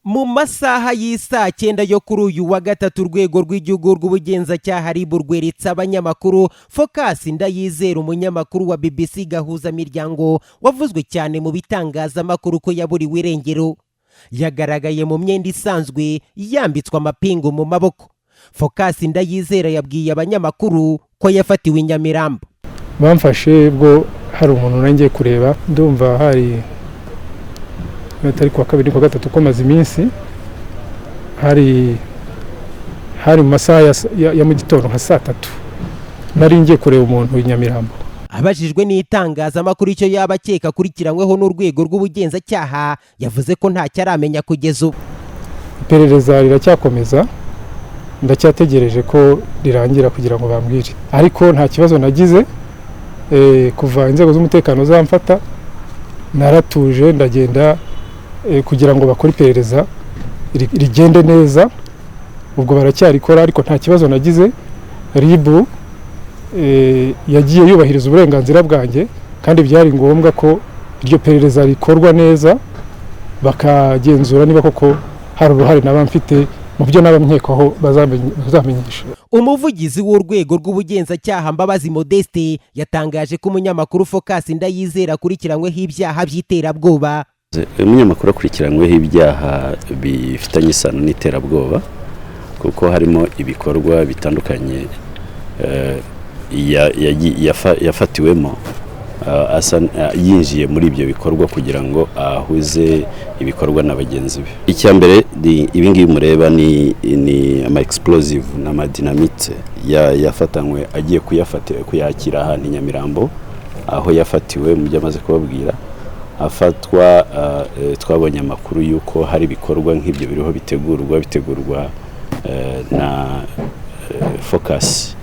Mu masaha y'isa 9 yo kuri uyu wa gatatu urwego rw'igihugu rw'ubugenzacyaha rweretse abanyamakuru Phocas Ndayizera umunyamakuru wa BBC Gahuzamiryango wavuzwe cyane mu bitangazamakuru ko yaburiwe irengero yagaragaye mu myenda isanzwe yambitswe amapingu mu maboko. Phocas Ndayizera yabwiye abanyamakuru ko yafatiwe i Nyamirambo. Bamfashe bwo hari umuntu nangiye kureba ndumva hari atari kwa kabiri kwa gatatu ko maze iminsi hari mu masaha ya mu gitondo nka saa 3 nari ngiye kureba umuntu i Nyamirambo. Abajijwe n'itangazamakuru icyo yaba acyekwaho n'urwego rw'ubugenzacyaha yavuze ko ntacyo aramenya kugeza ubu. Iperereza riracyakomeza ndacyategereje ko rirangira kugira ngo bambwire, ariko nta kibazo nagize. Kuva inzego z'umutekano zamfata naratuje ndagenda kugira ngo bakore iperereza rigende neza. Ubwo baracyarikora ariko nta kibazo nagize. Ribu yagiye yubahiriza uburenganzira bwanjye kandi byari ngombwa ko iryo perereza rikorwa neza bakagenzura niba koko hari uruhare n'abamfite mu byo n'abamyekwaho bazamenyesha. Umuvugizi w'urwego rw'ubugenzacyaha Mbabazi Modeste yatangaje ko umunyamakuru Phocas Ndayizera akurikiranyweho ibyaha by'iterabwoba. Umunyamakuru akurikiranyweho ibyaha bifitanye isano n'iterabwoba kuko harimo ibikorwa bitandukanye yafatiwemo yinjiye muri ibyo bikorwa kugira ngo ahuze ibikorwa n'abagenzi be. Icya mbere ibi ngibi mureba ni ama explosive n'ama dynamite yafatanywe agiye kuyakira ahantu i Nyamirambo aho yafatiwe mu byamaze kubabwira. Afatwa twabonye amakuru yuko hari ibikorwa nk'ibyo biriho bitegurwa na Phocas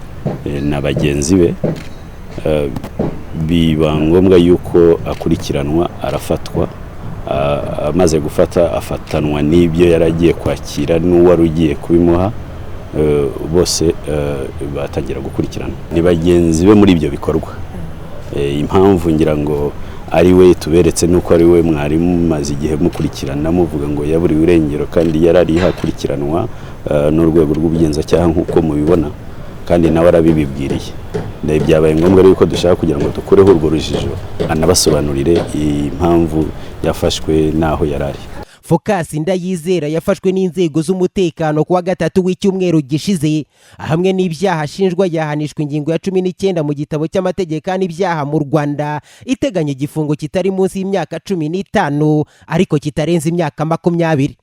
na bagenzi be. Biba ngombwa yuko akurikiranwa arafatwa. Amaze gufata afatanwa n'ibyo yaragiye kwakira n'uwari ugiye kubimuha. Bose batangira gukurikirana ni bagenzi be muri ibyo bikorwa. Impamvu ngira ngo ari we tuberetse nuko ari we mwarimu maze igihe mukurikirana muvuga ngo yaburiwe irengero kandi yarari hakurikiranwa n'urwego rw'ubugenzacyaha nk'uko mubibona kandi nawe arabibibwiriye. Byabaye ngombwa rero ko dushaka kugira ngo dukureho urwo rujijo anabasobanurire impamvu yafashwe naho yarari. Phocas Ndayizera yafashwe n'inzego z'umutekano kuwa gatatu w'icyumweru gishize hamwe n'ibyaha ashinjwa yahanishwa ingingo ya 19 mu gitabo cy'amategeko n'ibyaha mu Rwanda iteganya igifungo kitari munsi y'imyaka 15 ariko kitarenze imyaka 20.